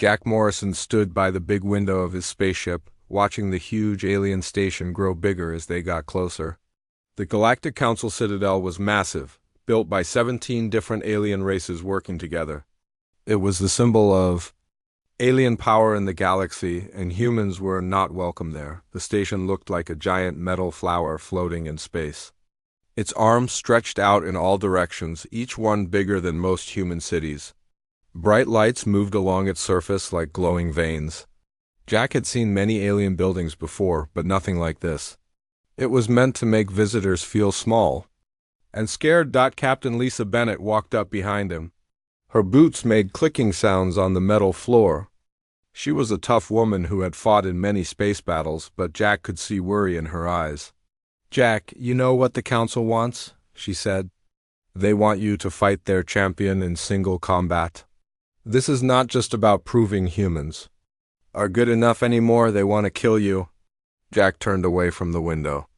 Jack Morrison stood by the big window of his spaceship, watching the huge alien station grow bigger as they got closer. The Galactic Council Citadel was massive, built by 17 different alien races working together. It was the symbol of alien power in the galaxy, and humans were not welcome there. The station looked like a giant metal flower floating in space. Its arms stretched out in all directions, each one bigger than most human cities. Bright lights moved along its surface like glowing veins. Jack had seen many alien buildings before, but nothing like this. It was meant to make visitors feel small and scared. Captain Lisa Bennett walked up behind him. Her boots made clicking sounds on the metal floor. She was a tough woman who had fought in many space battles, but Jack could see worry in her eyes. "Jack, you know what the Council wants?" she said. "They want you to fight their champion in single combat. This is not just about proving humans are good enough anymore. They want to kill you." Jack turned away from the window.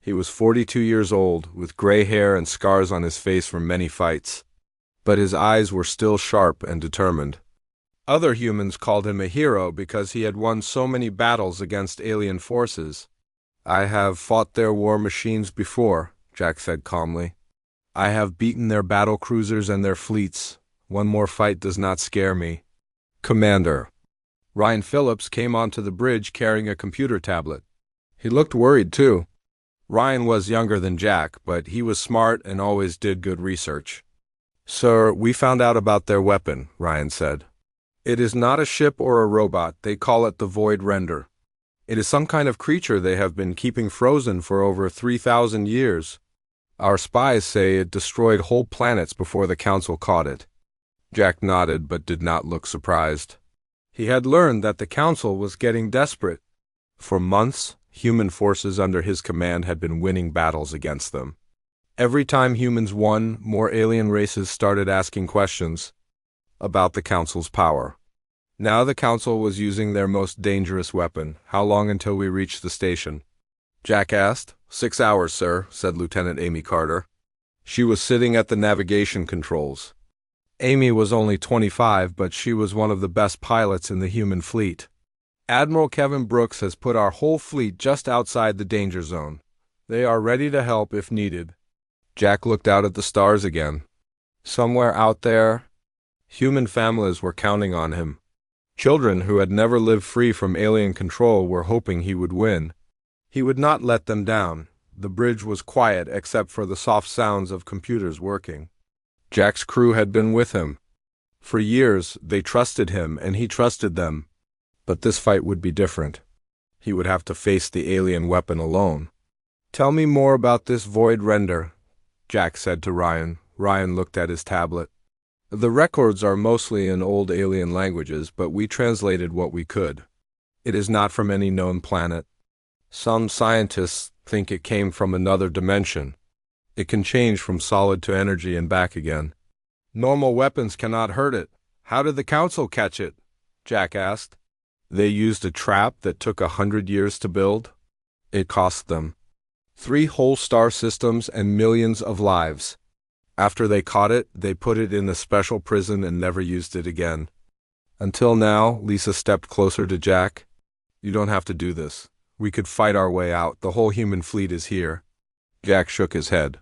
He was 42 years old, with gray hair and scars on his face from many fights. But his eyes were still sharp and determined. Other humans called him a hero because he had won so many battles against alien forces. "I have fought their war machines before," Jack said calmly. "I have beaten their battle cruisers and their fleets. One more fight does not scare me." "Commander." Ryan Phillips came onto the bridge carrying a computer tablet. He looked worried too. Ryan was younger than Jack, but he was smart and always did good research. "Sir, we found out about their weapon," Ryan said. "It is not a ship or a robot. They call it the Void Render. It is some kind of creature they have been keeping frozen for over 3,000 years. Our spies say it destroyed whole planets before the Council caught it." Jack nodded but did not look surprised. He had learned that the Council was getting desperate. For months, human forces under his command had been winning battles against them. Every time humans won, more alien races started asking questions about the Council's power. Now the Council was using their most dangerous weapon. "How long until we reach the station?" Jack asked. 6 hours, sir," said Lieutenant Amy Carter. She was sitting at the navigation controls. Amy was only 25, but she was one of the best pilots in the human fleet. "Admiral Kevin Brooks has put our whole fleet just outside the danger zone. They are ready to help if needed." Jack looked out at the stars again. Somewhere out there, human families were counting on him. Children who had never lived free from alien control were hoping he would win. He would not let them down. The bridge was quiet except for the soft sounds of computers working. Jack's crew had been with him. For years, they trusted him and he trusted them. But this fight would be different. He would have to face the alien weapon alone. "Tell me more about this Void Render," Jack said to Ryan. Ryan looked at his tablet. "The records are mostly in old alien languages, but we translated what we could. It is not from any known planet. Some scientists think it came from another dimension. It can change from solid to energy and back again. Normal weapons cannot hurt it. How did the Council catch it?" Jack asked. "They used a trap that took 100 years to build. It cost them 3 whole star systems and millions of lives. After they caught it, they put it in a special prison and never used it again. Until now." Lisa stepped closer to Jack. "You don't have to do this. We could fight our way out. The whole human fleet is here." Jack shook his head.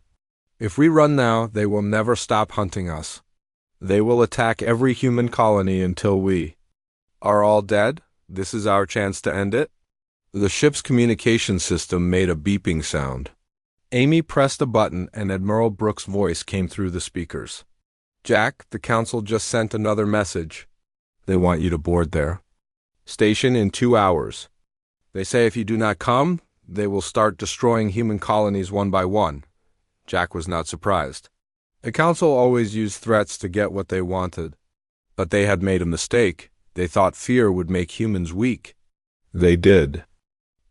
"If we run now, they will never stop hunting us. They will attack every human colony until we are all dead. This is our chance to end it." The ship's communication system made a beeping sound. Amy pressed a button and Admiral Brooks' voice came through the speakers. "Jack, the Council just sent another message. They want you to board their station in 2 hours. They say if you do not come, they will start destroying human colonies one by one." Jack was not surprised. The Council always used threats to get what they wanted. But they had made a mistake. They thought fear would make humans weak. They did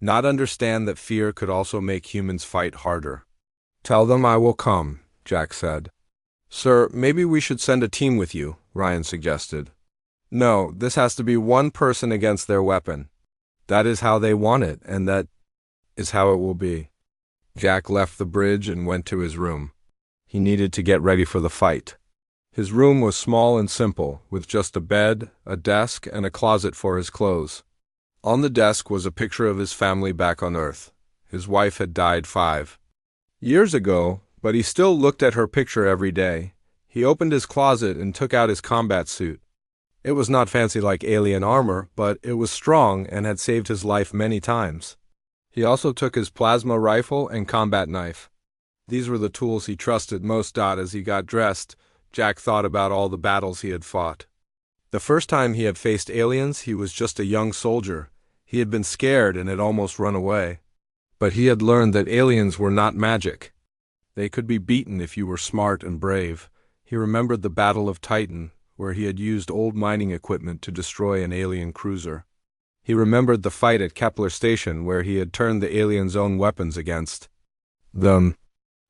not understand that fear could also make humans fight harder. "Tell them I will come," Jack said. "Sir, maybe we should send a team with you," Ryan suggested. "No, this has to be one person against their weapon. That is how they want it, and that is how it will be." Jack left the bridge and went to his room. He needed to get ready for the fight. His room was small and simple, with just a bed, a desk, and a closet for his clothes. On the desk was a picture of his family back on Earth. His wife had died 5 years ago, but he still looked at her picture every day. He opened his closet and took out his combat suit. It was not fancy like alien armor, but it was strong and had saved his life many times. He also took his plasma rifle and combat knife. These were the tools he trusted most. As he got dressed, Jack thought about all the battles he had fought. The first time he had faced aliens, he was just a young soldier. He had been scared and had almost run away. But he had learned that aliens were not magic. They could be beaten if you were smart and brave. He remembered the Battle of Titan, where he had used old mining equipment to destroy an alien cruiser. He remembered the fight at Kepler Station, where he had turned the aliens' own weapons against them.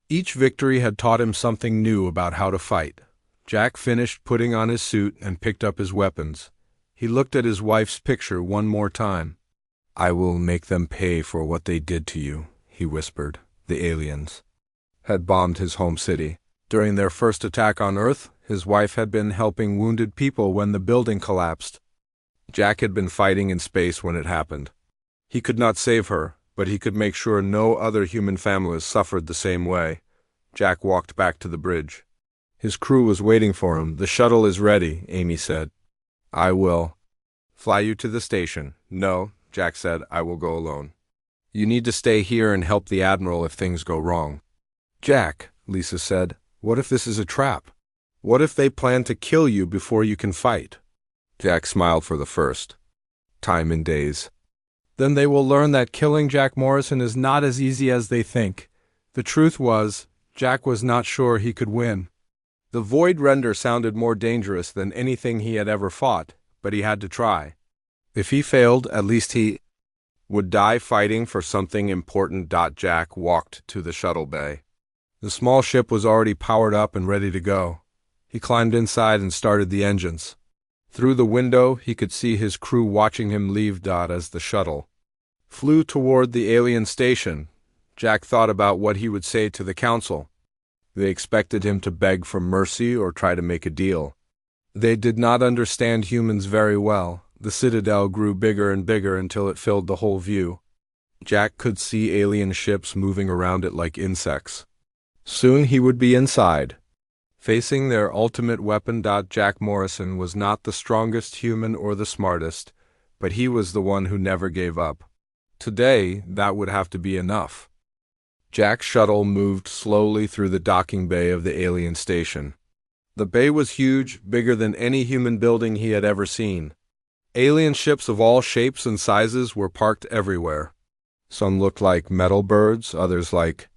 Each victory had taught him something new about how to fight. Jack finished putting on his suit and picked up his weapons. He looked at his wife's picture one more time. "I will make them pay for what they did to you," he whispered. The aliens had bombed his home city. During their first attack on Earth, his wife had been helping wounded people when the building collapsed. Jack had been fighting in space when it happened. He could not save her, but he could make sure no other human families suffered the same way. Jack walked back to the bridge. His crew was waiting for him. "The shuttle is ready," Amy said. "I will fly you to the station." "No," Jack said, "I will go alone. You need to stay here and help the Admiral if things go wrong." "Jack," Lisa said, "what if this is a trap? What if they plan to kill you before you can fight?" Jack smiled for the first time in days. "Then they will learn that killing Jack Morrison is not as easy as they think." The truth was, Jack was not sure he could win. The Void Render sounded more dangerous than anything he had ever fought, but he had to try. If he failed, at least he would die fighting for something important. Jack walked to the shuttle bay. The small ship was already powered up and ready to go. He climbed inside and started the engines. Through the window, he could see his crew watching him leave. As the shuttle flew toward the alien station, Jack thought about what he would say to the council. They expected him to beg for mercy or try to make a deal. They did not understand humans very well. The citadel grew bigger and bigger until it filled the whole view. Jack could see alien ships moving around it like insects. Soon he would be inside, facing their ultimate weapon. Jack Morrison was not the strongest human or the smartest, but he was the one who never gave up. Today, that would have to be enough. Jack's shuttle moved slowly through the docking bay of the alien station. The bay was huge, bigger than any human building he had ever seen. Alien ships of all shapes and sizes were parked everywhere. Some looked like metal birds, others like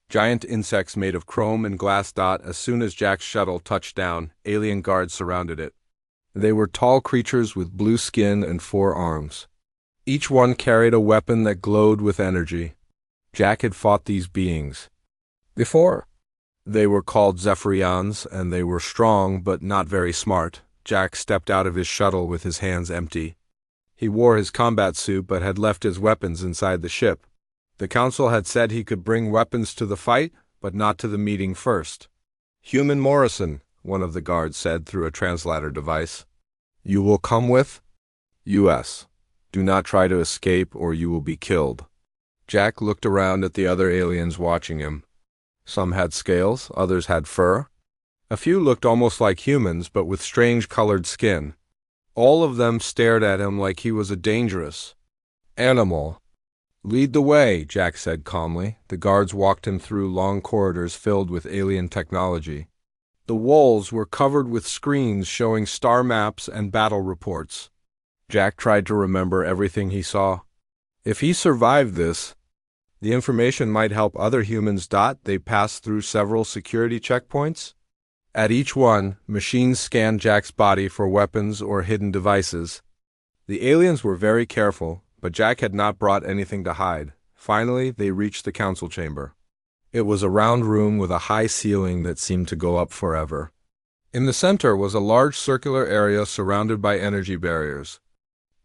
giant insects made of chrome and glass. As soon as Jack's shuttle touched down, alien guards surrounded it. They were tall creatures with blue skin and 4 arms. Each one carried a weapon that glowed with energy. Jack had fought these beings before. They were called Zephyrians, and they were strong but not very smart. Jack stepped out of his shuttle with his hands empty. He wore his combat suit but had left his weapons inside the ship. The council had said he could bring weapons to the fight, but not to the meeting first. "Human Morrison," one of the guards said through a translator device. "You will come with us. Do not try to escape or you will be killed." Jack looked around at the other aliens watching him. Some had scales, others had fur. A few looked almost like humans, but with strange colored skin. All of them stared at him like he was a dangerous animal. "Lead the way," Jack said calmly. The guards walked him through long corridors filled with alien technology. The walls were covered with screens showing star maps and battle reports. Jack tried to remember everything he saw. If he survived this, the information might help other humans. They passed through several security checkpoints. At each one, machines scanned Jack's body for weapons or hidden devices. The aliens were very careful, but Jack had not brought anything to hide. Finally, they reached the council chamber. It was a round room with a high ceiling that seemed to go up forever. In the center was a large circular area surrounded by energy barriers.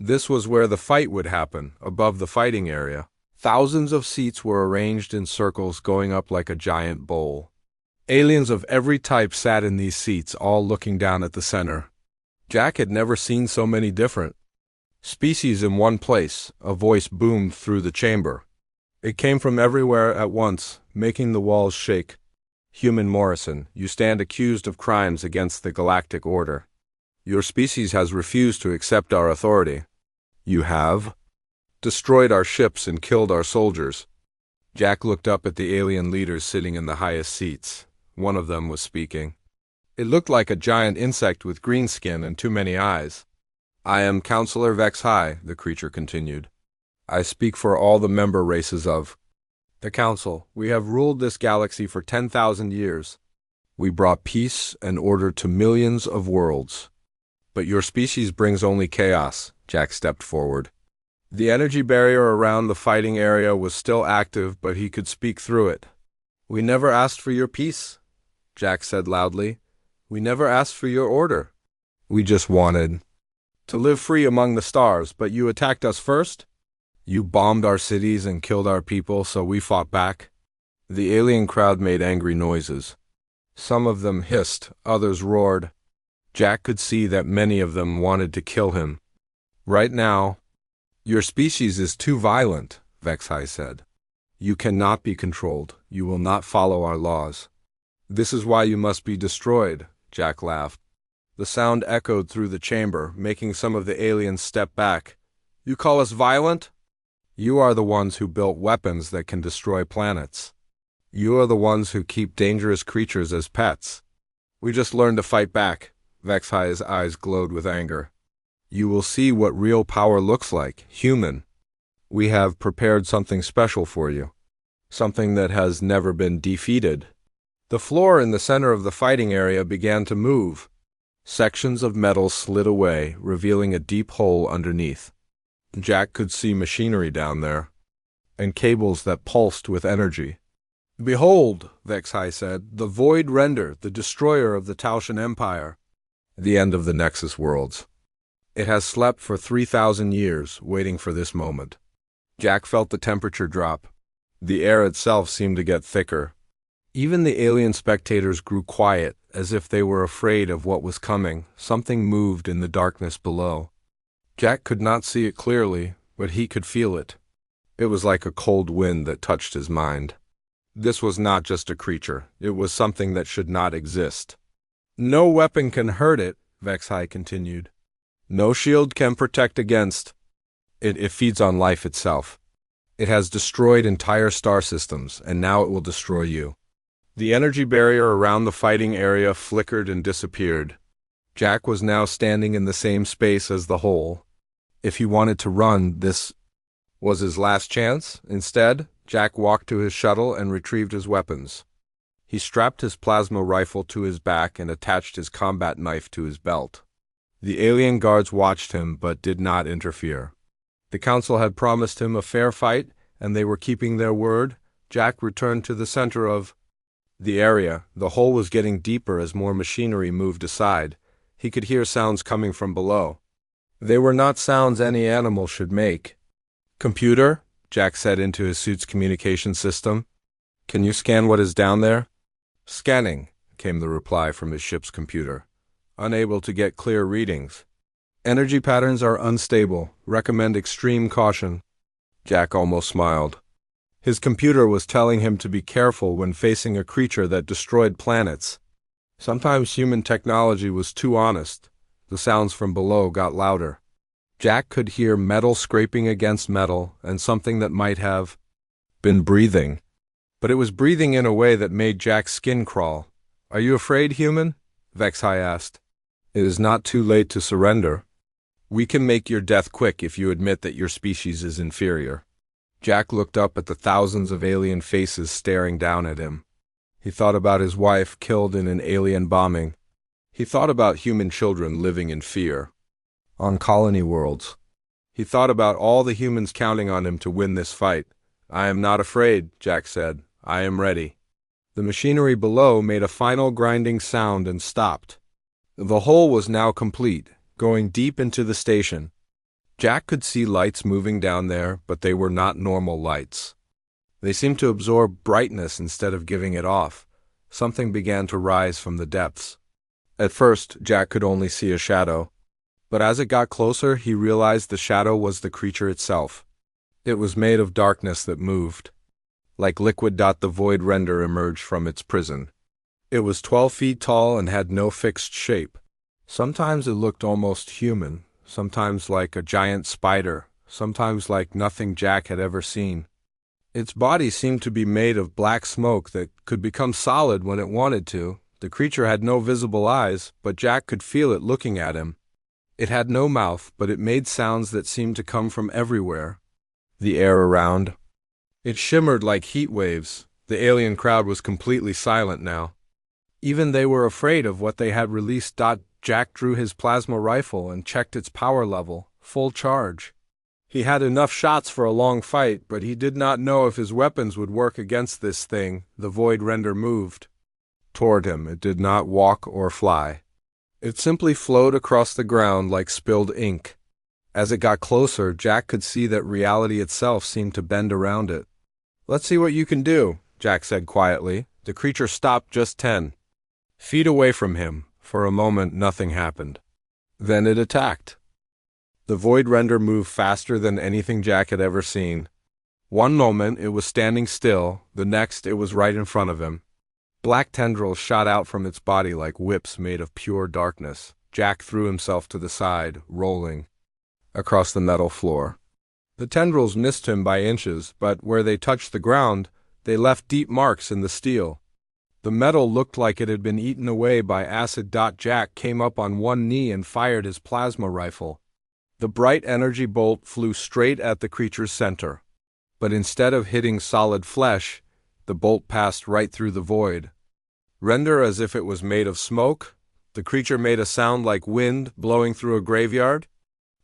This was where the fight would happen, above the fighting area. Thousands of seats were arranged in circles going up like a giant bowl. Aliens of every type sat in these seats, all looking down at the center. Jack had never seen so many different species in one place. A voice boomed through the chamber. It came from everywhere at once, making the walls shake. Human Morrison, you stand accused of crimes against the galactic order. Your species has refused to accept our authority. You have destroyed our ships and killed our soldiers. Jack looked up at the alien leaders sitting in the highest seats. One of them was speaking. It looked like a giant insect with green skin and too many eyes. I am Counselor HFY, the creature continued. I speak for all the member races of the Council. We have ruled this galaxy for 10,000 years. We brought peace and order to millions of worlds. But your species brings only chaos. Jack stepped forward. The energy barrier around the fighting area was still active, but he could speak through it. We never asked for your peace, Jack said loudly. We never asked for your order. We just wanted to live free among the stars, but you attacked us first? You bombed our cities and killed our people, so we fought back. The alien crowd made angry noises. Some of them hissed, others roared. Jack could see that many of them wanted to kill him. Right now, your species is too violent, HFY said. You cannot be controlled. You will not follow our laws. This is why you must be destroyed, Jack laughed. The sound echoed through the chamber, making some of the aliens step back. You call us violent? You are the ones who built weapons that can destroy planets. You are the ones who keep dangerous creatures as pets. We just learned to fight back. HFY's eyes glowed with anger. You will see what real power looks like, human. We have prepared something special for you. Something that has never been defeated. The floor in the center of the fighting area began to move. Sections of metal slid away, revealing a deep hole underneath. Jack could see machinery down there, and cables that pulsed with energy. Behold, HFY said, the Void Render, the destroyer of the Taushan Empire. The end of the Nexus worlds. It has slept for 3,000 years, waiting for this moment. Jack felt the temperature drop. The air itself seemed to get thicker. Even the alien spectators grew quiet, as if they were afraid of what was coming. Something moved in the darkness below. Jack could not see it clearly, but he could feel it. It was like a cold wind that touched his mind. This was not just a creature. It was something that should not exist. No weapon can hurt it, HFY continued. No shield can protect against it. It feeds on life itself. It has destroyed entire star systems, and now it will destroy you. The energy barrier around the fighting area flickered and disappeared. Jack was now standing in the same space as the hole. If he wanted to run, this was his last chance. Instead, Jack walked to his shuttle and retrieved his weapons. He strapped his plasma rifle to his back and attached his combat knife to his belt. The alien guards watched him but did not interfere. The council had promised him a fair fight, and they were keeping their word. Jack returned to the center of the area. The hole was getting deeper as more machinery moved aside. He could hear sounds coming from below. They were not sounds any animal should make. Computer, Jack said into his suit's communication system. Can you scan what is down there? Scanning, came the reply from his ship's computer. Unable to get clear readings. Energy patterns are unstable. Recommend extreme caution. Jack almost smiled. His computer was telling him to be careful when facing a creature that destroyed planets. Sometimes human technology was too honest. The sounds from below got louder. Jack could hear metal scraping against metal and something that might have been breathing. But it was breathing in a way that made Jack's skin crawl. Are you afraid, human? HFY asked. It is not too late to surrender. We can make your death quick if you admit that your species is inferior. Jack looked up at the thousands of alien faces staring down at him. He thought about his wife killed in an alien bombing. He thought about human children living in fear on colony worlds. He thought about all the humans counting on him to win this fight. I am not afraid, Jack said. I am ready. The machinery below made a final grinding sound and stopped. The hole was now complete, going deep into the station. Jack could see lights moving down there, but they were not normal lights. They seemed to absorb brightness instead of giving it off. something began to rise from the depths. At first, Jack could only see a shadow, but as it got closer, he realized the shadow was the creature itself. It was made of darkness that moved. Like liquid. The void render emerged from its prison. It was 12 feet tall and had no fixed shape. Sometimes it looked almost human, sometimes like a giant spider, sometimes like nothing Jack had ever seen. Its body seemed to be made of black smoke that could become solid when it wanted to. The creature had no visible eyes, but Jack could feel it looking at him. It had no mouth, but it made sounds that seemed to come from everywhere. The air around. It shimmered like heat waves. The alien crowd was completely silent now. Even they were afraid of what they had released. Jack drew his plasma rifle and checked its power level, full charge. He had enough shots for a long fight, but he did not know if his weapons would work against this thing. The void render moved toward him. It did not walk or fly. It simply flowed across the ground like spilled ink. As it got closer, Jack could see that reality itself seemed to bend around it. "Let's see what you can do," Jack said quietly. The creature stopped just 10 feet away from him. For a moment, nothing happened. Then it attacked. The void render moved faster than anything Jack had ever seen. One moment, it was standing still. The next, it was right in front of him. Black tendrils shot out from its body like whips made of pure darkness. Jack threw himself to the side, rolling across the metal floor. The tendrils missed him by inches, but where they touched the ground, they left deep marks in the steel. The metal looked like it had been eaten away by acid. Jack came up on one knee and fired his plasma rifle. The bright energy bolt flew straight at the creature's center. But instead of hitting solid flesh, the bolt passed right through the void render as if it was made of smoke. The creature made a sound like wind blowing through a graveyard.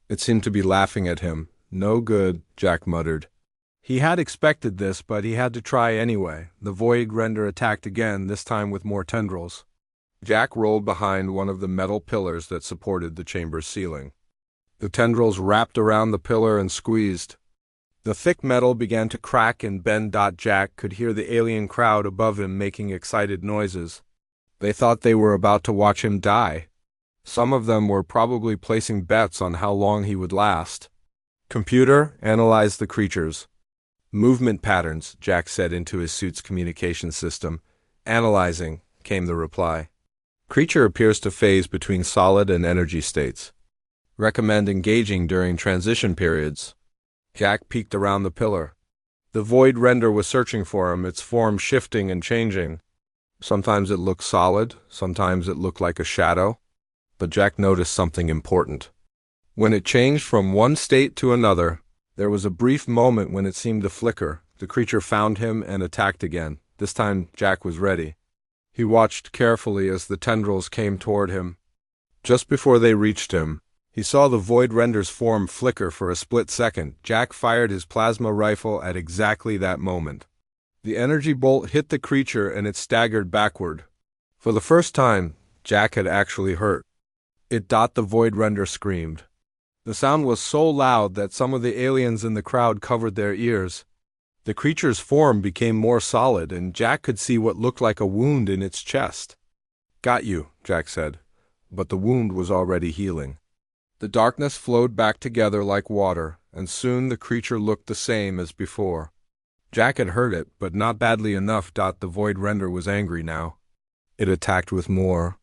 It seemed to be laughing at him. "No good," Jack muttered. He had expected this, but he had to try anyway. The void render attacked again, this time with more tendrils. Jack rolled behind one of the metal pillars that supported the chamber's ceiling. The tendrils wrapped around the pillar and squeezed. The thick metal began to crack and bend. Jack could hear the alien crowd above him making excited noises. They thought they were about to watch him die. Some of them were probably placing bets on how long he would last. "Computer, analyze the creatures." "Movement patterns," Jack said into his suit's communication system. "Analyzing," came the reply. "Creature appears to phase between solid and energy states. Recommend engaging during transition periods." Jack peeked around the pillar. The void render was searching for him, its form shifting and changing. Sometimes it looked solid, sometimes it looked like a shadow. But Jack noticed something important. When it changed from one state to another, there was a brief moment when it seemed to flicker. The creature found him and attacked again. This time, Jack was ready. He watched carefully as the tendrils came toward him. Just before they reached him, he saw the void render's form flicker for a split second. Jack fired his plasma rifle at exactly that moment. The energy bolt hit the creature and it staggered backward. For the first time, Jack had actually hurt. The void render screamed. The sound was so loud that some of the aliens in the crowd covered their ears. The creature's form became more solid, and Jack could see what looked like a wound in its chest. "Got you," Jack said, but the wound was already healing. The darkness flowed back together like water, and soon the creature looked the same as before. Jack had hurt it, but not badly enough. The void render was angry now. It attacked with more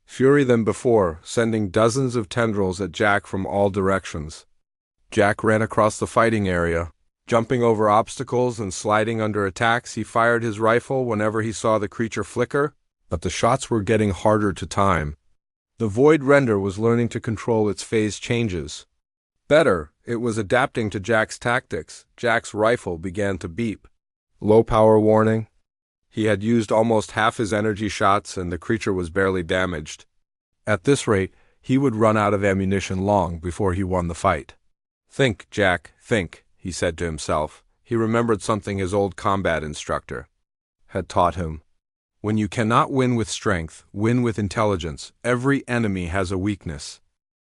fury than before, sending dozens of tendrils at Jack from all directions. Jack ran across the fighting area, jumping over obstacles and sliding under attacks. He fired his rifle whenever he saw the creature flicker, but the shots were getting harder to time. The void render was learning to control its phase changes. Better, it was adapting to Jack's tactics. Jack's rifle began to beep. Low power warning. He had used almost half his energy shots and the creature was barely damaged. At this rate, he would run out of ammunition long before he won the fight. "Think, Jack, think," he said to himself. He remembered something his old combat instructor had taught him. When you cannot win with strength, win with intelligence. Every enemy has a weakness.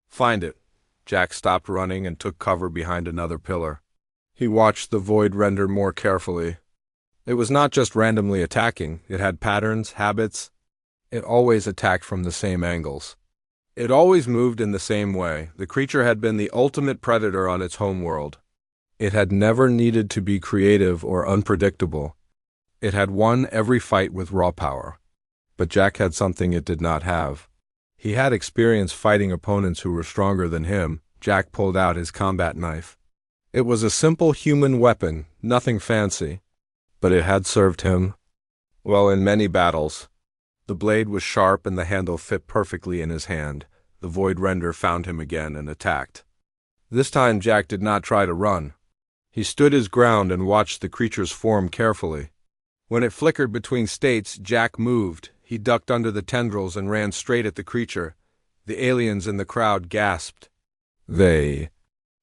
Find it. Jack stopped running and took cover behind another pillar. He watched the void render more carefully. It was not just randomly attacking, it had patterns, habits. It always attacked from the same angles. It always moved in the same way. The creature had been the ultimate predator on its homeworld. It had never needed to be creative or unpredictable. It had won every fight with raw power. But Jack had something it did not have. He had experience fighting opponents who were stronger than him. Jack pulled out his combat knife. It was a simple human weapon, nothing fancy. But it had served him well in many battles. The blade was sharp and the handle fit perfectly in his hand. The Void Render found him again and attacked. This time Jack did not try to run. He stood his ground and watched the creature's form carefully. When it flickered between states, Jack moved. He ducked under the tendrils and ran straight at the creature. The aliens in the crowd gasped. They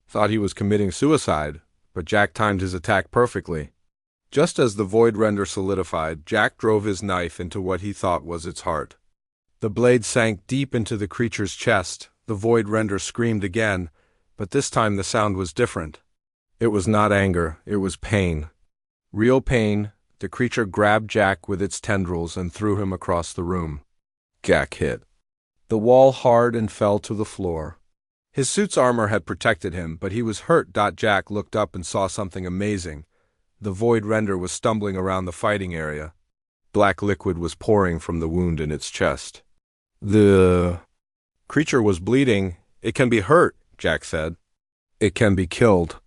thought he was committing suicide, but Jack timed his attack perfectly. Just as the Void Render solidified, Jack drove his knife into what he thought was its heart. The blade sank deep into the creature's chest. The Void Render screamed again, but this time the sound was different. It was not anger, it was pain. Real pain. The creature grabbed Jack with its tendrils and threw him across the room. Jack hit the wall hard and fell to the floor. His suit's armor had protected him, but he was hurt. Jack looked up and saw something amazing. The Void Render was stumbling around the fighting area. Black liquid was pouring from the wound in its chest. The creature was bleeding. It can be hurt, Jack said. It can be killed.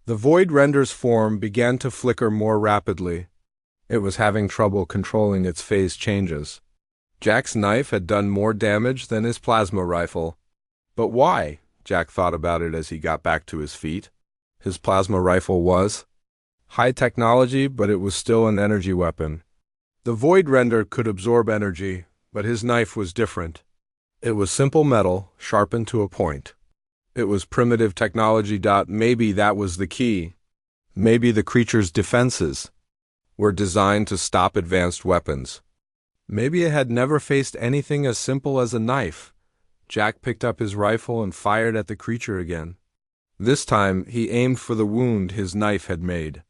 The Void Render's form began to flicker more rapidly. It was having trouble controlling its phase changes. Jack's knife had done more damage than his plasma rifle. But why? Jack thought about it as he got back to his feet. His plasma rifle was high technology, but it was still an energy weapon. The Void Render could absorb energy, but his knife was different. It was simple metal, sharpened to a point. It was primitive technology. Maybe that was the key. Maybe the creature's defenses were designed to stop advanced weapons. Maybe it had never faced anything as simple as a knife. Jack picked up his rifle and fired at the creature again. This time, he aimed for the wound his knife had made.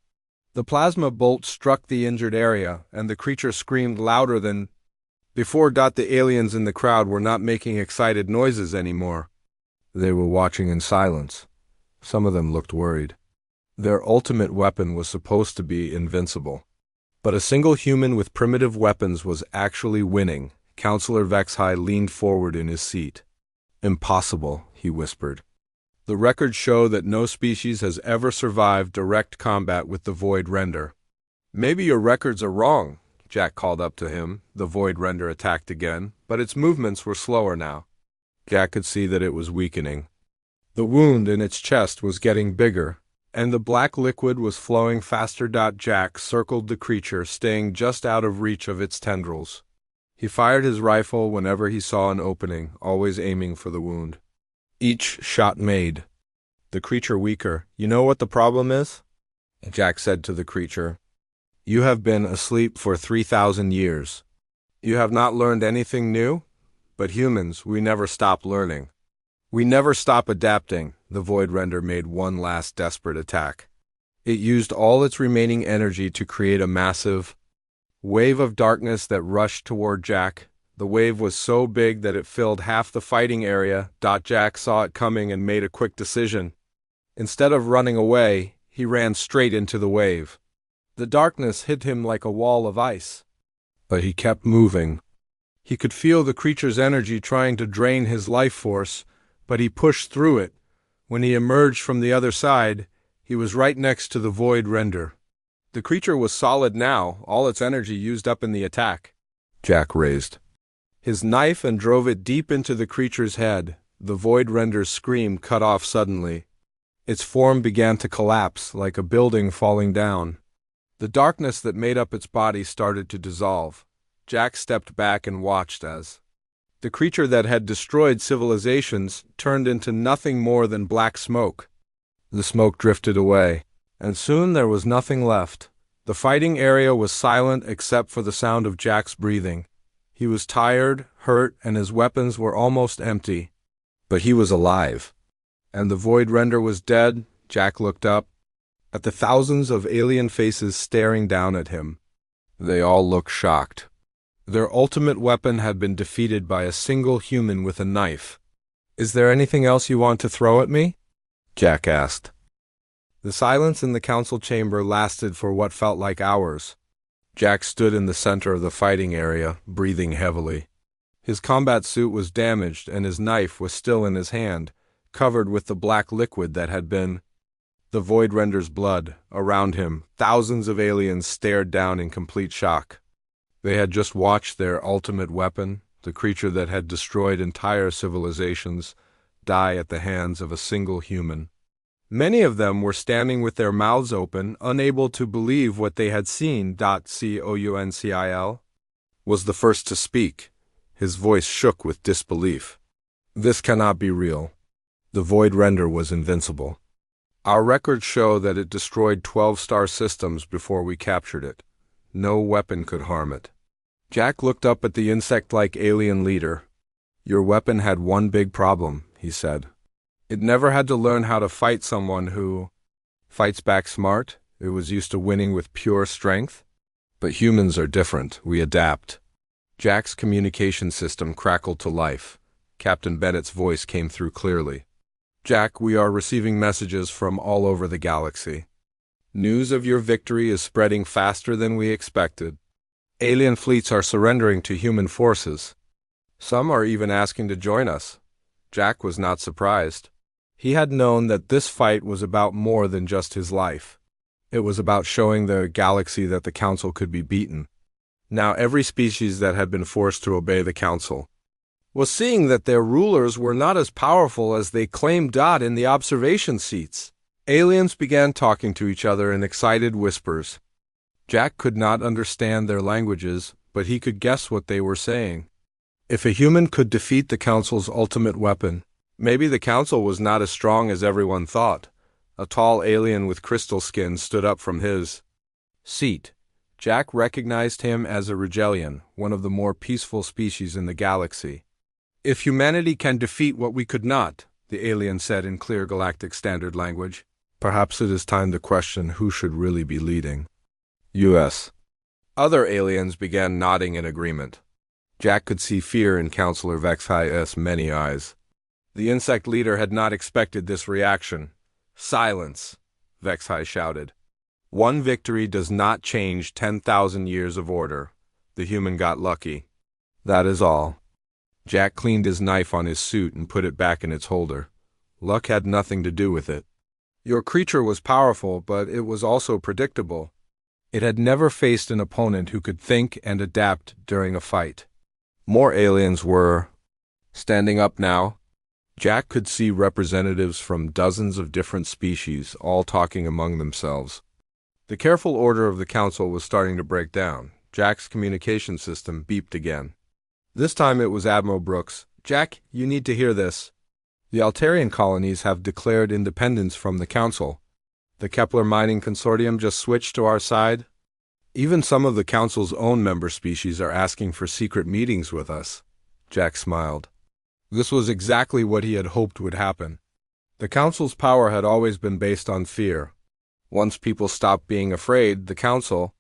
The plasma bolt struck the injured area, and the creature screamed louder than before. The aliens in the crowd were not making excited noises anymore. They were watching in silence. Some of them looked worried. Their ultimate weapon was supposed to be invincible. But a single human with primitive weapons was actually winning. Counselor Vexhai leaned forward in his seat. Impossible, he whispered. The records show that no species has ever survived direct combat with the Void Render. Maybe your records are wrong, Jack called up to him. The Void Render attacked again, but its movements were slower now. Jack could see that it was weakening. The wound in its chest was getting bigger, and the black liquid was flowing faster. Jack circled the creature, staying just out of reach of its tendrils. He fired his rifle whenever he saw an opening, always aiming for the wound. Each shot made the creature weaker. You know what the problem is? Jack said to the creature. You have been asleep for 3,000 years. You have not learned anything new? But humans, we never stop learning. We never stop adapting. The Void Render made one last desperate attack. It used all its remaining energy to create a massive wave of darkness that rushed toward Jack. The wave was so big that it filled half the fighting area. Jack saw it coming and made a quick decision. Instead of running away, he ran straight into the wave. The darkness hit him like a wall of ice. But he kept moving. He could feel the creature's energy trying to drain his life force, but he pushed through it. When he emerged from the other side, he was right next to the Void Render. The creature was solid now, all its energy used up in the attack. Jack raised his knife and drove it deep into the creature's head. The Void Render's scream cut off suddenly. Its form began to collapse, like a building falling down. The darkness that made up its body started to dissolve. Jack stepped back and watched as the creature that had destroyed civilizations turned into nothing more than black smoke. The smoke drifted away, and soon there was nothing left. The fighting area was silent except for the sound of Jack's breathing. He was tired, hurt, and his weapons were almost empty. But he was alive. And the Void Render was dead. Jack looked up. at the thousands of alien faces staring down at him. They all looked shocked. Their ultimate weapon had been defeated by a single human with a knife. "Is there anything else you want to throw at me?" Jack asked. The silence in the council chamber lasted for what felt like hours. Jack stood in the center of the fighting area, breathing heavily. His combat suit was damaged and his knife was still in his hand, covered with the black liquid that had been the Void Render's blood. Around him, thousands of aliens stared down in complete shock. They had just watched their ultimate weapon, the creature that had destroyed entire civilizations, die at the hands of a single human. Many of them were standing with their mouths open, unable to believe what they had seen. Council was the first to speak. His voice shook with disbelief. "This cannot be real. The Void Render was invincible. Our records show that it destroyed 12 star systems before we captured it. No weapon could harm it." Jack looked up at the insect-like alien leader. "Your weapon had one big problem," he said. "It never had to learn how to fight someone who fights back smart. It was used to winning with pure strength. But humans are different. We adapt." Jack's communication system crackled to life. Captain Bennett's voice came through clearly. "Jack, we are receiving messages from all over the galaxy. News of your victory is spreading faster than we expected. Alien fleets are surrendering to human forces. Some are even asking to join us." Jack was not surprised. He had known that this fight was about more than just his life. It was about showing the galaxy that the Council could be beaten. Now every species that had been forced to obey the Council was seeing that their rulers were not as powerful as they claimed in the observation seats. Aliens began talking to each other in excited whispers. Jack could not understand their languages, but he could guess what they were saying. If a human could defeat the Council's ultimate weapon, maybe the Council was not as strong as everyone thought. A tall alien with crystal skin stood up from his seat. Jack recognized him as a Rigelian, one of the more peaceful species in the galaxy. "If humanity can defeat what we could not," the alien said in clear galactic standard language, "perhaps it is time to question who should really be leading." U.S. Other aliens began nodding in agreement. Jack could see fear in Counselor Vexhi's many eyes. The insect leader had not expected this reaction. "Silence," Vexhi shouted. "One victory does not change 10,000 years of order. The human got lucky. That is all." Jack cleaned his knife on his suit and put it back in its holder. Luck had nothing to do with it. "Your creature was powerful, but it was also predictable. It had never faced an opponent who could think and adapt during a fight." More aliens were standing up now. Jack could see representatives from dozens of different species, all talking among themselves. The careful order of the Council was starting to break down. Jack's communication system beeped again. This time it was Admiral Brooks. "Jack, you need to hear this. The Altarian colonies have declared independence from the Council. The Kepler Mining Consortium just switched to our side. Even some of the Council's own member species are asking for secret meetings with us." Jack smiled. This was exactly what he had hoped would happen. The Council's power had always been based on fear. Once people stopped being afraid, the Council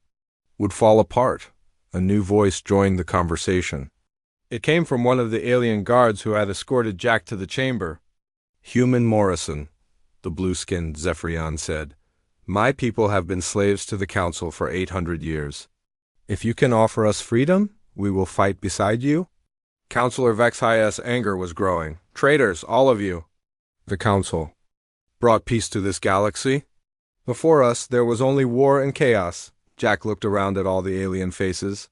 would fall apart. A new voice joined the conversation. It came from one of the alien guards who had escorted Jack to the chamber. "Human Morrison," the blue-skinned Zephyrion said. "My people have been slaves to the Council for 800 years. If you can offer us freedom, we will fight beside you." Counselor Vexhi's anger was growing. "Traitors, all of you. The Council brought peace to this galaxy. Before us, there was only war and chaos." Jack looked around at all the alien faces.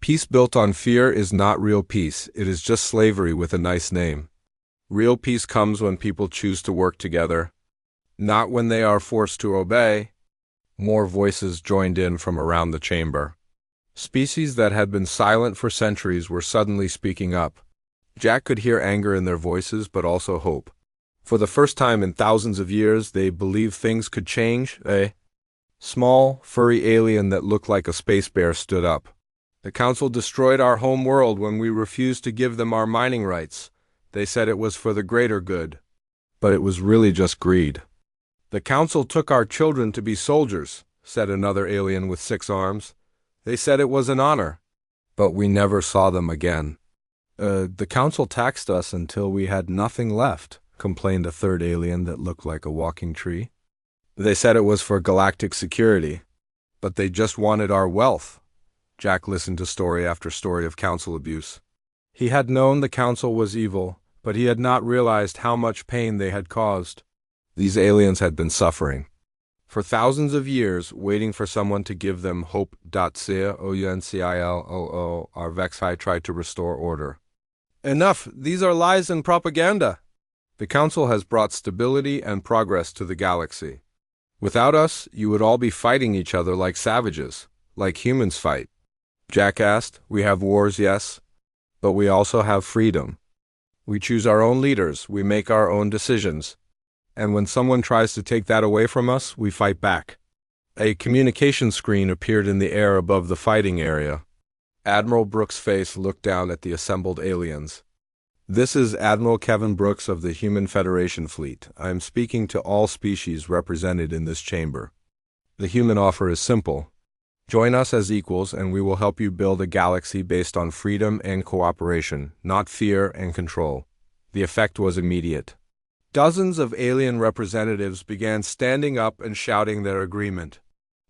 "Peace built on fear is not real peace. It is just slavery with a nice name. Real peace comes when people choose to work together, not when they are forced to obey." More voices joined in from around the chamber. Species that had been silent for centuries were suddenly speaking up. Jack could hear anger in their voices, but also hope. For the first time in thousands of years, they believed things could change. A small, furry alien that looked like a space bear stood up. "The Council destroyed our home world when we refused to give them our mining rights. They said it was for the greater good. But it was really just greed. The council took our children to be soldiers, said another alien with 6 arms. They said it was an honor. But we never saw them again. The council taxed us until we had nothing left, complained a third alien that looked like a walking tree. They said it was for galactic security, but they just wanted our wealth. Jack listened to story after story of council abuse. He had known the council was evil, but he had not realized how much pain they had caused. These aliens had been suffering for thousands of years, waiting for someone to give them hope. Ounciloo, our HFY tried to restore order. Enough! These are lies and propaganda! The council has brought stability and progress to the galaxy. Without us, you would all be fighting each other like savages, like humans fight. Jack asked, we have wars, yes, but we also have freedom. We choose our own leaders, we make our own decisions. And when someone tries to take that away from us, we fight back. A communication screen appeared in the air above the fighting area. Admiral Brooks' face looked down at the assembled aliens. This is Admiral Kevin Brooks of the Human Federation Fleet. I am speaking to all species represented in this chamber. The human offer is simple. Join us as equals and we will help you build a galaxy based on freedom and cooperation, not fear and control. The effect was immediate. Dozens of alien representatives began standing up and shouting their agreement.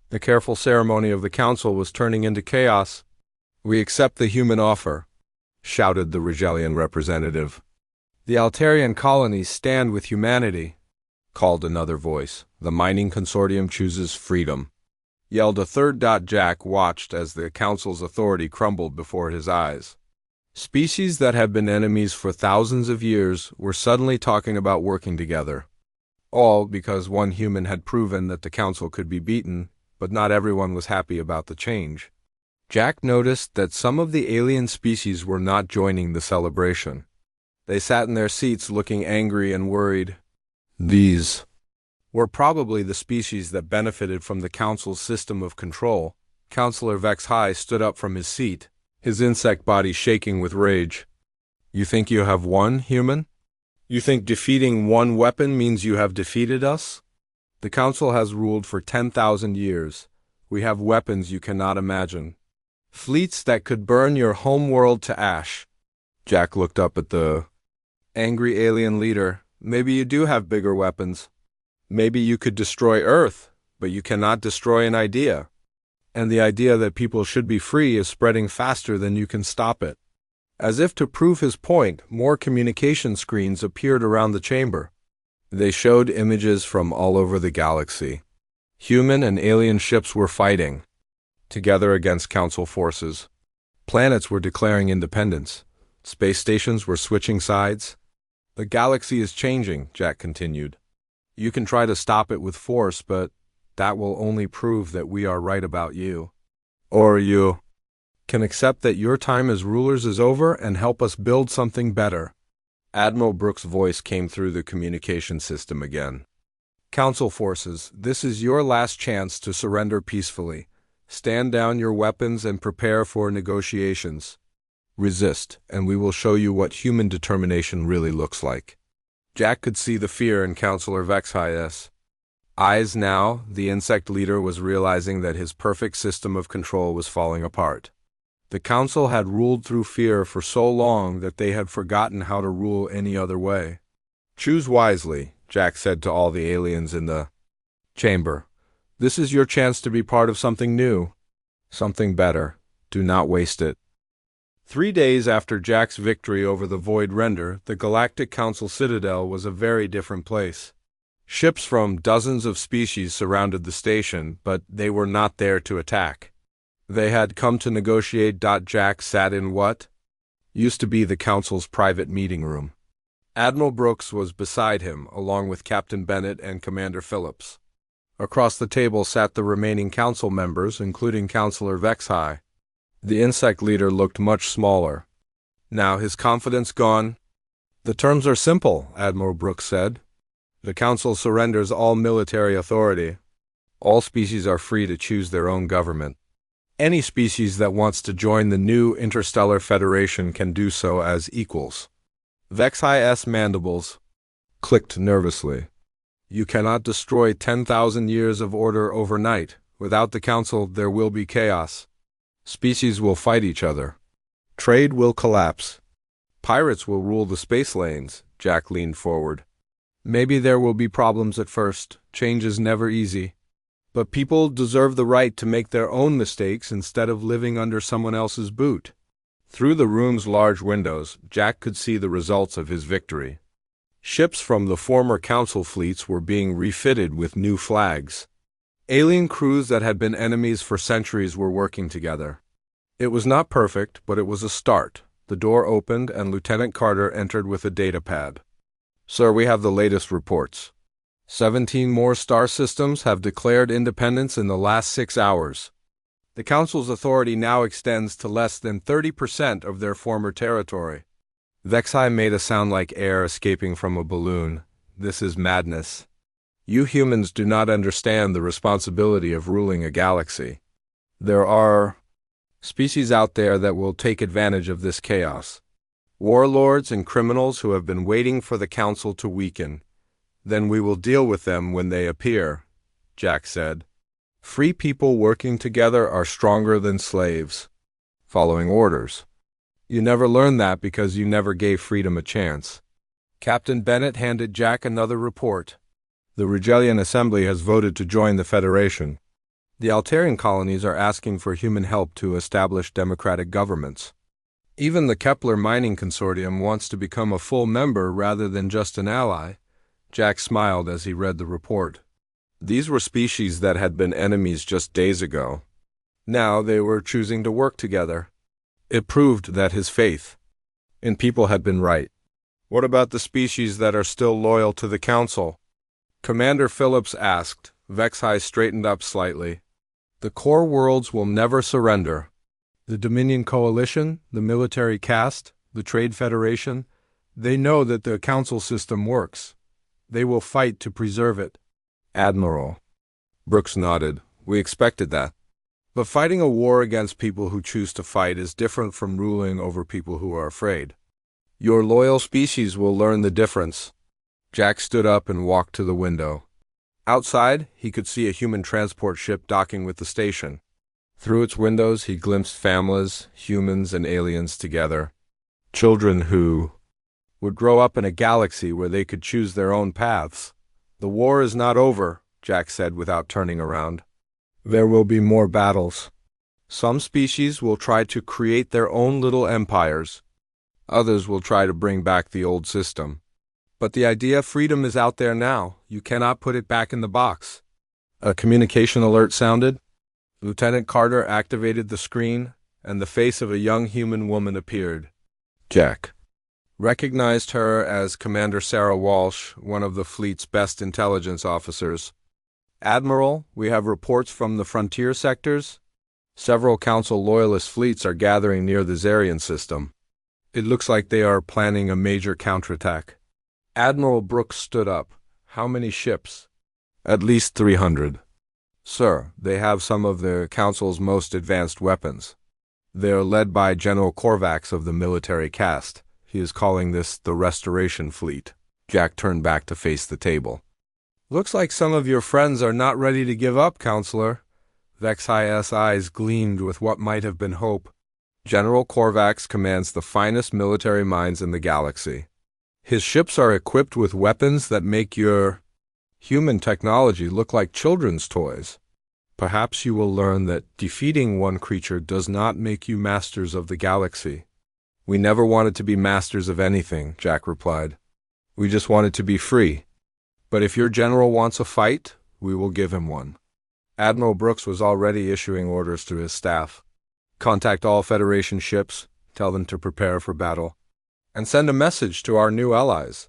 The careful ceremony of the council was turning into chaos. We accept the human offer, shouted the Rigelian representative. The Altarian colonies stand with humanity, called another voice. The mining consortium chooses freedom, yelled a third. Jack watched as the council's authority crumbled before his eyes. Species that had been enemies for thousands of years were suddenly talking about working together. All because one human had proven that the council could be beaten, but not everyone was happy about the change. Jack noticed that some of the alien species were not joining the celebration. They sat in their seats looking angry and worried. These were probably the species that benefited from the council's system of control. Councillor HFY stood up from his seat, his insect body shaking with rage. You think you have won, human? You think defeating one weapon means you have defeated us? The council has ruled for 10,000 years. We have weapons you cannot imagine. Fleets that could burn your home world to ash. Jack looked up at the angry alien leader. Maybe you do have bigger weapons. Maybe you could destroy Earth, but you cannot destroy an idea. And the idea that people should be free is spreading faster than you can stop it. As if to prove his point, more communication screens appeared around the chamber. They showed images from all over the galaxy. Human and alien ships were fighting together against council forces. Planets were declaring independence. Space stations were switching sides. The galaxy is changing, Jack continued. You can try to stop it with force, but that will only prove that we are right about you. Or you can accept that your time as rulers is over and help us build something better. Admiral Brooks' voice came through the communication system again. Council forces, this is your last chance to surrender peacefully. Stand down your weapons and prepare for negotiations. Resist, and we will show you what human determination really looks like. Jack could see the fear in Councillor HFY's eyes now. The insect leader was realizing that his perfect system of control was falling apart. The council had ruled through fear for so long that they had forgotten how to rule any other way. Choose wisely, Jack said to all the aliens in the chamber. This is your chance to be part of something new, something better. Do not waste it. 3 days after Jack's victory over the Void Render, the Galactic Council Citadel was a very different place. Ships from dozens of species surrounded the station, but they were not there to attack. They had come to negotiate. Jack sat in what used to be the Council's private meeting room. Admiral Brooks was beside him, along with Captain Bennett and Commander Phillips. Across the table sat the remaining council members, including Councillor HFY. The insect leader looked much smaller. Now his confidence gone. The terms are simple, Admiral Brooks said. The Council surrenders all military authority. All species are free to choose their own government. Any species that wants to join the new Interstellar Federation can do so as equals. HFY's mandibles clicked nervously. You cannot destroy 10,000 years of order overnight. Without the Council, there will be chaos. Species will fight each other. Trade will collapse. Pirates will rule the space lanes. Jack leaned forward. Maybe there will be problems at first. Change is never easy. But people deserve the right to make their own mistakes instead of living under someone else's boot. Through the room's large windows, Jack could see the results of his victory. Ships from the former Council fleets were being refitted with new flags. Alien crews that had been enemies for centuries were working together. It was not perfect, but it was a start. The door opened and Lieutenant Carter entered with a data pad. Sir, we have the latest reports. 17 more star systems have declared independence in the last 6 hours. The Council's authority now extends to less than 30% of their former territory. Vexai made a sound like air escaping from a balloon. This is madness. You humans do not understand the responsibility of ruling a galaxy. There are species out there that will take advantage of this chaos. Warlords and criminals who have been waiting for the Council to weaken. Then we will deal with them when they appear, Jack said. Free people working together are stronger than slaves, following orders. You never learned that because you never gave freedom a chance. Captain Bennett handed Jack another report. The Rigelian Assembly has voted to join the Federation. The Altarian colonies are asking for human help to establish democratic governments. Even the Kepler Mining Consortium wants to become a full member rather than just an ally. Jack smiled as he read the report. These were species that had been enemies just days ago. Now they were choosing to work together. It proved that his faith in people had been right. What about the species that are still loyal to the Council? Commander Phillips asked. Vexai straightened up slightly. The core worlds will never surrender. The Dominion Coalition, the military caste, the Trade Federation, they know that the Council system works. They will fight to preserve it. Admiral. Brooks nodded. We expected that. But fighting a war against people who choose to fight is different from ruling over people who are afraid. Your loyal species will learn the difference. Jack stood up and walked to the window. Outside, he could see a human transport ship docking with the station. Through its windows, he glimpsed families, humans and aliens together. Children who would grow up in a galaxy where they could choose their own paths. The war is not over, Jack said without turning around. There will be more battles. Some species will try to create their own little empires. Others will try to bring back the old system. But the idea of freedom is out there now. You cannot put it back in the box. A communication alert sounded. Lieutenant Carter activated the screen, and the face of a young human woman appeared. Jack recognized her as Commander Sarah Walsh, one of the fleet's best intelligence officers. Admiral, we have reports from the frontier sectors. Several Council Loyalist fleets are gathering near the Zarian system. It looks like they are planning a major counterattack. Admiral Brooks stood up. How many ships? At least 300. Sir, they have some of the Council's most advanced weapons. They are led by General Korvax of the military caste. He is calling this the Restoration Fleet. Jack turned back to face the table. Looks like some of your friends are not ready to give up, Counselor. Vexai's eyes gleamed with what might have been hope. General Korvax commands the finest military minds in the galaxy. His ships are equipped with weapons that make your human technology look like children's toys. Perhaps you will learn that defeating one creature does not make you masters of the galaxy. We never wanted to be masters of anything, Jack replied. We just wanted to be free. But if your general wants a fight, we will give him one. Admiral Brooks was already issuing orders to his staff. Contact all Federation ships, tell them to prepare for battle, and send a message to our new allies.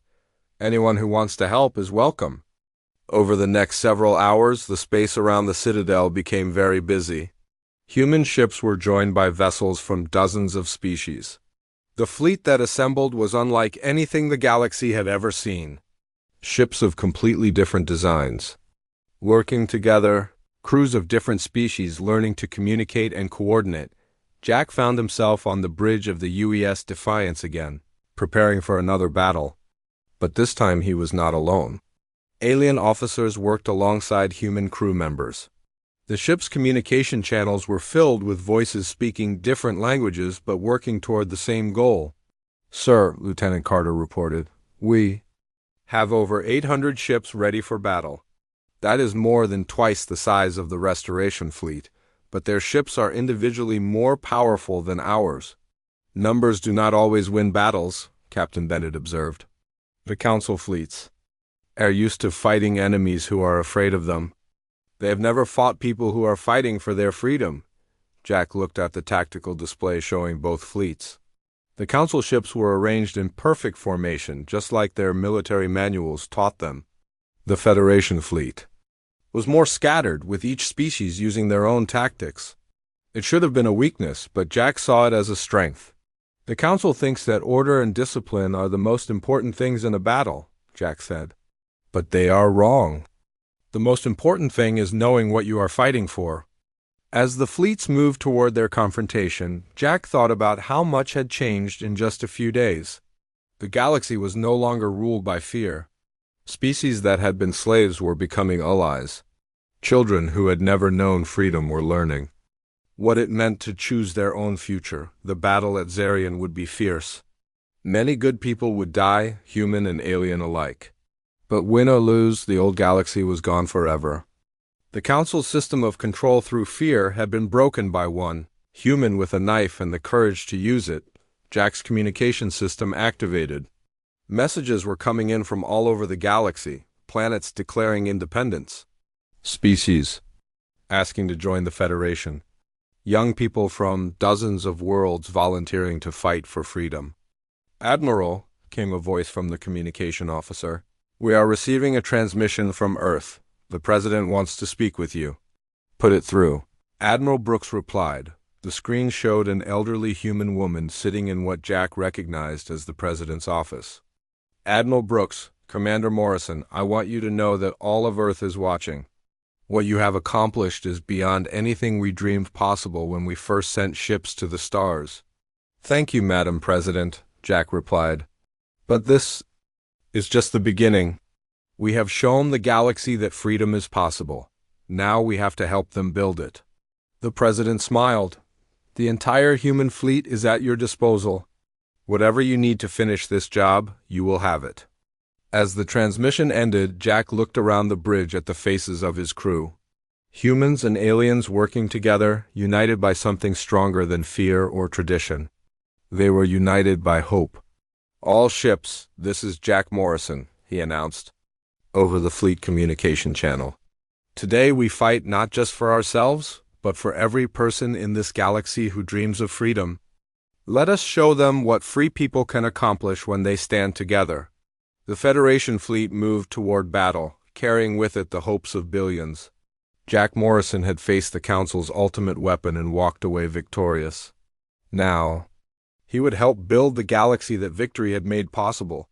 Anyone who wants to help is welcome. Over the next several hours, the space around the Citadel became very busy. Human ships were joined by vessels from dozens of species. The fleet that assembled was unlike anything the galaxy had ever seen. Ships of completely different designs. Working together, crews of different species learning to communicate and coordinate, Jack found himself on the bridge of the UES Defiance again, preparing for another battle. But this time he was not alone. Alien officers worked alongside human crew members. The ship's communication channels were filled with voices speaking different languages but working toward the same goal. "Sir," Lieutenant Carter reported, "we have over 800 ships ready for battle. That is more than twice the size of the Restoration fleet, but their ships are individually more powerful than ours." "Numbers do not always win battles," Captain Bennett observed. "The Council fleets are used to fighting enemies who are afraid of them. They have never fought people who are fighting for their freedom." Jack looked at the tactical display showing both fleets. The Council ships were arranged in perfect formation, just like their military manuals taught them. The Federation fleet was more scattered, with each species using their own tactics. It should have been a weakness, but Jack saw it as a strength. "The Council thinks that order and discipline are the most important things in a battle," Jack said. "But they are wrong. The most important thing is knowing what you are fighting for." As the fleets moved toward their confrontation, Jack thought about how much had changed in just a few days. The galaxy was no longer ruled by fear. Species that had been slaves were becoming allies. Children who had never known freedom were learning what it meant to choose their own future. The battle at Zarian would be fierce. Many good people would die, human and alien alike. But win or lose, the old galaxy was gone forever. The Council's system of control through fear had been broken by one human with a knife and the courage to use it. Jack's communication system activated. Messages were coming in from all over the galaxy, planets declaring independence, species asking to join the Federation, young people from dozens of worlds volunteering to fight for freedom. "Admiral," came a voice from the communication officer, "we are receiving a transmission from Earth. The President wants to speak with you." "Put it through." Admiral Brooks replied. The screen showed an elderly human woman sitting in what Jack recognized as the President's office. "Admiral Brooks, Commander Morrison, I want you to know that all of Earth is watching. What you have accomplished is beyond anything we dreamed possible when we first sent ships to the stars." "Thank you, Madam President," Jack replied. "But this is just the beginning. We have shown the galaxy that freedom is possible. Now we have to help them build it." The President smiled. "The entire human fleet is at your disposal. Whatever you need to finish this job, you will have it." As the transmission ended, Jack looked around the bridge at the faces of his crew. Humans and aliens working together, united by something stronger than fear or tradition. They were united by hope. "All ships, this is Jack Morrison," he announced over the fleet communication channel. "Today we fight not just for ourselves, but for every person in this galaxy who dreams of freedom. Let us show them what free people can accomplish when they stand together." The Federation fleet moved toward battle, carrying with it the hopes of billions. Jack Morrison had faced the Council's ultimate weapon and walked away victorious. Now, he would help build the galaxy that victory had made possible.